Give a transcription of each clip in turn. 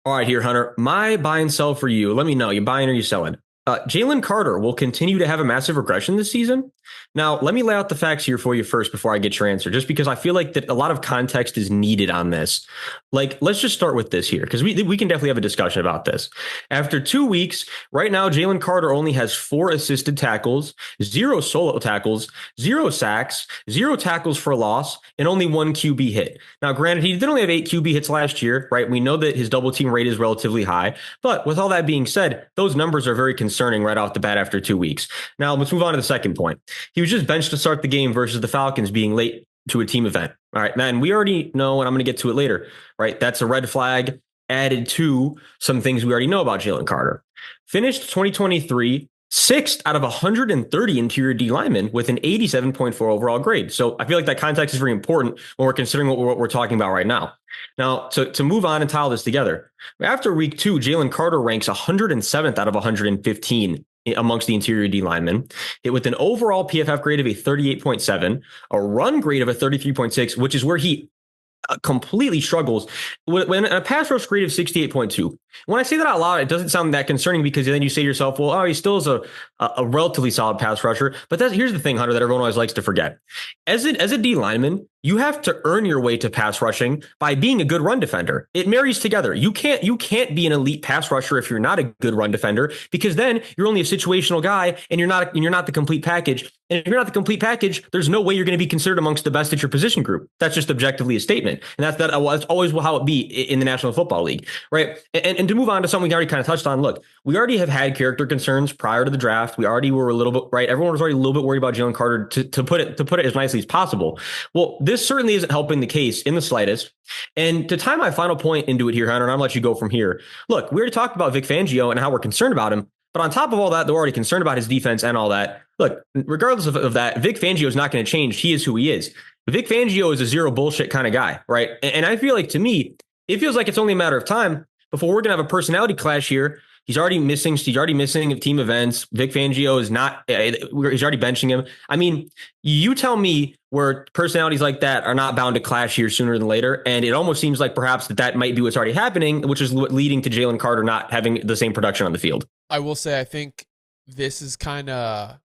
All right, here, Hunter. My buy and sell for you. Let me know. You buying or you selling? Jalen Carter will continue to have a massive regression this season. Now, let me lay out the facts here for you first before I get your answer, just because I feel like that a lot of context is needed on this. Like, let's just start with this here, because we can definitely have a discussion about this. After 2 weeks, right now, Jalen Carter only has 4 assisted tackles, 0 solo tackles, 0 sacks, 0 tackles for loss, and only 1 QB hit. Now, granted, he did only have 8 QB hits last year, right? We know that his double team rate is relatively high. But with all that being said, those numbers are very concerning right off the bat after 2 weeks. Now, let's move on to the second point. He was just benched to start the game versus the Falcons being late to a team event. All right, man, we already know, and I'm going to get to it later, right? That's a red flag added to some things we already know about Jalen Carter. Finished 2023 sixth out of 130 interior D linemen with an 87.4 overall grade. So I feel like that context is very important when we're considering what we're talking about right now. Now, to move on and tie all this together, after week 2, Jalen Carter ranks 107th out of 115 amongst the interior D linemen, with an overall PFF grade of a 38.7, a run grade of a 33.6, which is where he completely struggles when a pass rush grade of 68.2. When I say that out loud, it doesn't sound that concerning because then you say to yourself, well, he still is a relatively solid pass rusher. But here's the thing, Hunter, that everyone always likes to forget. As a D lineman, you have to earn your way to pass rushing by being a good run defender. It marries together. You can't be an elite pass rusher if you're not a good run defender, because then you're only a situational guy and you're not the complete package. And if you're not the complete package, there's no way you're going to be considered amongst the best at your position group. That's just objectively a statement. And that's always how it be in the National Football League, right? And to move on to something we already kind of touched on, look, we already have had character concerns prior to the draft. We already were a little bit, right? Everyone was already a little bit worried about Jalen Carter, to put it as nicely as possible. Well, this certainly isn't helping the case in the slightest. And to tie my final point into it here, Hunter, and I'm going to let you go from here. Look, we already talked about Vic Fangio and how we're concerned about him. But on top of all that, they're already concerned about his defense and all that. Look, regardless of that, Vic Fangio is not going to change. He is who he is. Vic Fangio is a zero bullshit kind of guy, right? And I feel like, to me, it feels like it's only a matter of time before we're going to have a personality clash here. He's already missing team events. Vic Fangio is not, he's already benching him. I mean, you tell me where personalities like that are not bound to clash here sooner than later. And it almost seems like perhaps that might be what's already happening, which is leading to Jalen Carter not having the same production on the field. I will say, I think this is kind of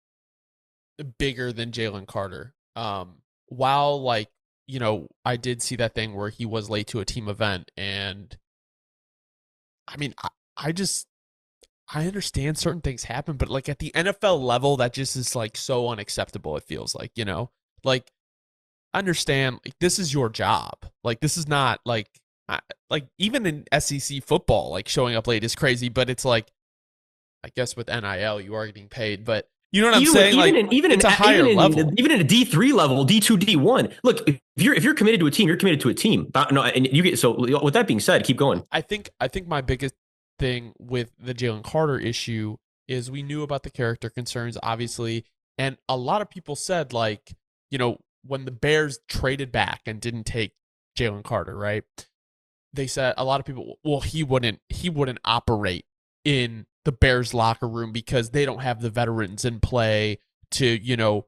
bigger than Jalen Carter. While, like, I did see that thing where he was late to a team event, and I mean, I understand certain things happen, but like at the NFL level, that just is like so unacceptable. It feels like, like, understand, like, this is your job. Like, this is not like even in SEC football, like, showing up late is crazy, but it's like, I guess with NIL, you are getting paid, but you know what I'm saying? It's a higher level. Even in a D3 level, D2, D1. Look, if you're committed to a team, you're committed to a team. No, and you get, so with that being said, keep going. I think my biggest thing with the Jalen Carter issue is we knew about the character concerns, obviously, and a lot of people said, like, when the Bears traded back and didn't take Jalen Carter, right? They said, a lot of people, well, he wouldn't operate in the Bears locker room because they don't have the veterans in play to,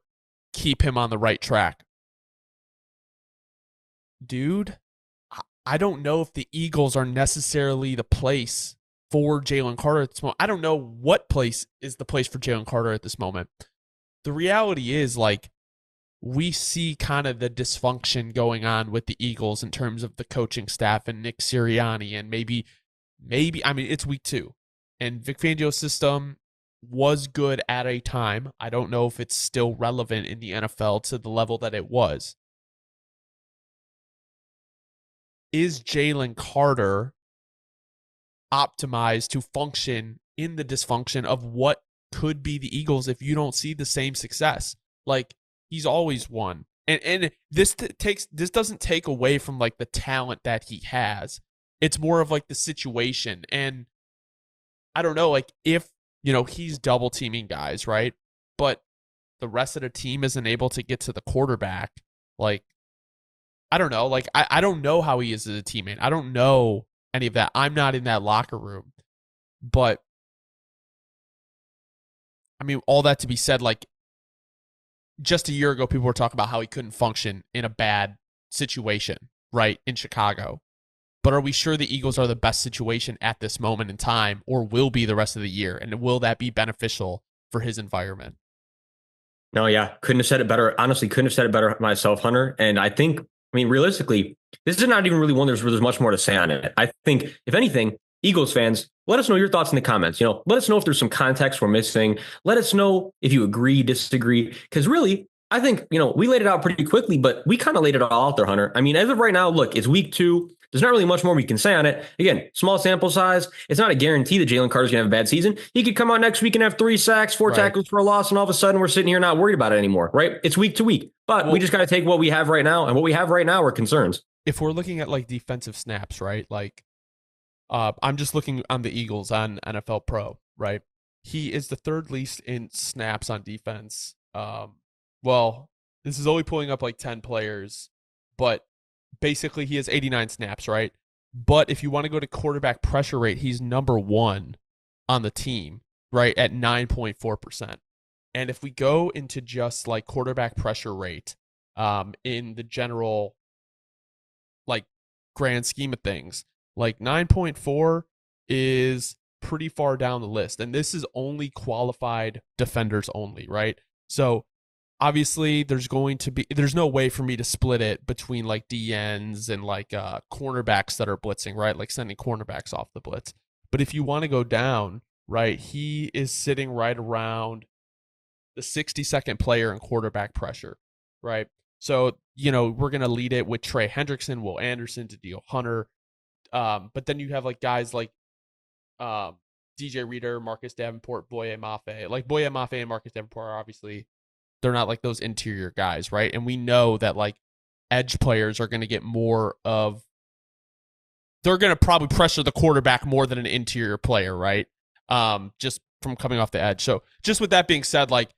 keep him on the right track. Dude, I don't know if the Eagles are necessarily the place for Jalen Carter at this moment. I don't know what place is the place for Jalen Carter at this moment. The reality is, like, we see kind of the dysfunction going on with the Eagles in terms of the coaching staff and Nick Sirianni, and maybe, I mean, it's week 2. And Vic Fangio's system was good at a time. I don't know if it's still relevant in the NFL to the level that it was. Is Jalen Carter optimized to function in the dysfunction of what could be the Eagles if you don't see the same success? Like, he's always won. And this doesn't take away from, like, the talent that he has. It's more of, like, the situation. And I don't know, like, if, he's double teaming guys, right? But the rest of the team isn't able to get to the quarterback. Like, I don't know. Like, I don't know how he is as a teammate. I don't know any of that. I'm not in that locker room. But, I mean, all that to be said, like, just a year ago, people were talking about how he couldn't function in a bad situation, right, in Chicago. But are we sure the Eagles are the best situation at this moment in time, or will be the rest of the year? And will that be beneficial for his environment? No, yeah, couldn't have said it better. Honestly, couldn't have said it better myself, Hunter. And I think, I mean, realistically, this is not even really one where there's much more to say on it. I think, if anything, Eagles fans, let us know your thoughts in the comments. Let us know if there's some context we're missing. Let us know if you agree, disagree. Because really, I think, we laid it out pretty quickly, but we kind of laid it all out there, Hunter. I mean, as of right now, look, it's week 2. There's not really much more we can say on it. Again, small sample size. It's not a guarantee that Jalen Carter's going to have a bad season. He could come out next week and have 3 sacks, 4 tackles for a loss, and all of a sudden we're sitting here not worried about it anymore, right? It's week to week. But we just got to take what we have right now, and what we have right now are concerns. If we're looking at like defensive snaps, right? Like, I'm just looking on the Eagles on NFL Pro, right? He is the 3rd least in snaps on defense. Well, this is only pulling up like 10 players, but basically he has 89 snaps, right? But if you want to go to quarterback pressure rate, he's number 1 on the team, right, at 9.4%. And if we go into just like quarterback pressure rate, in the general like grand scheme of things, like 9.4 is pretty far down the list. And this is only qualified defenders only, right? So obviously there's no way for me to split it between like DNs and like cornerbacks that are blitzing, right? Like sending cornerbacks off the blitz. But if you want to go down, right, he is sitting right around the 62nd player in quarterback pressure, right? So, we're going to lead it with Trey Hendrickson, Will Anderson, Danielle Hunter. But then you have like guys like DJ Reader, Marcus Davenport, Boye Mafe. Like Boye Mafe and Marcus Davenport are obviously, they're not like those interior guys, right? And we know that like edge players are going to get they're going to probably pressure the quarterback more than an interior player, right? Just from coming off the edge. So just with that being said, like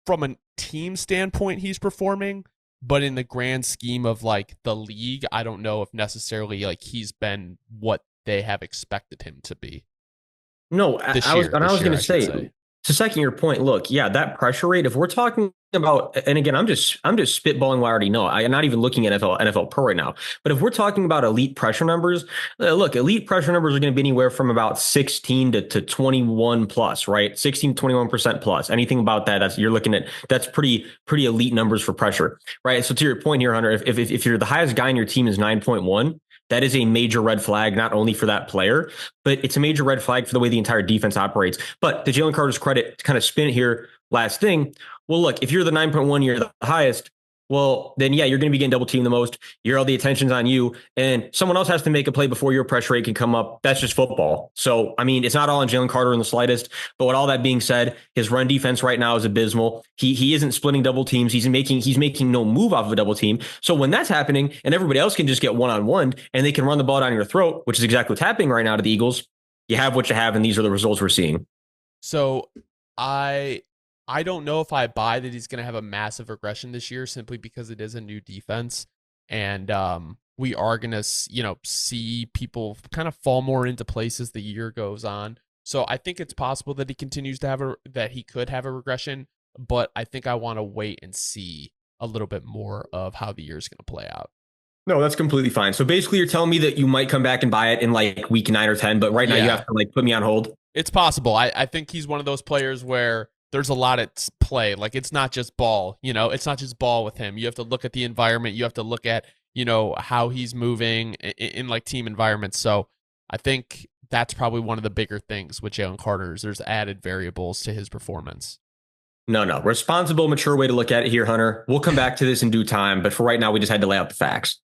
from a team standpoint, he's performing, but in the grand scheme of like the league, I don't know if necessarily like he's been what they have expected him to be. No, I was going to say, to second your point, look, yeah, that pressure rate, if we're talking about, and again, I'm just spitballing what I already know. I'm not even looking at NFL Pro right now. But if we're talking about elite pressure numbers, look, elite pressure numbers are going to be anywhere from about 16 to 21 plus, right? 16 to 21% plus. Anything about that, you're looking at, that's pretty elite numbers for pressure, right? So to your point here, Hunter, if you're the highest guy in your team is 9.1, that is a major red flag, not only for that player, but it's a major red flag for the way the entire defense operates. But to Jalen Carter's credit, to kind of spin it here, last thing, well, look, if you're the 9.1, you're the highest, well, then yeah, you're going to be getting double teamed the most. All the attention's on you, and someone else has to make a play before your pressure rate can come up. That's just football. So, I mean, it's not all on Jalen Carter in the slightest. But with all that being said, his run defense right now is abysmal. He isn't splitting double teams. He's making no move off of a double team. So when that's happening, and everybody else can just get one-on-one, and they can run the ball down your throat, which is exactly what's happening right now to the Eagles, you have what you have, and these are the results we're seeing. So I don't know if I buy that he's going to have a massive regression this year, simply because it is a new defense, and we are going to, see people kind of fall more into place as the year goes on. So I think it's possible that he continues to that he could have a regression, but I think I want to wait and see a little bit more of how the year is going to play out. No, that's completely fine. So basically, you're telling me that you might come back and buy it in like week 9 or 10, but right now you have to like put me on hold. It's possible. I think he's one of those players where there's a lot at play. Like, it's not just ball, it's not just ball with him. You have to look at the environment. You have to look at, how he's moving in like team environments. So I think that's probably one of the bigger things with Jalen Carter is there's added variables to his performance. No. Responsible, mature way to look at it here, Hunter. We'll come back to this in due time. But for right now, we just had to lay out the facts.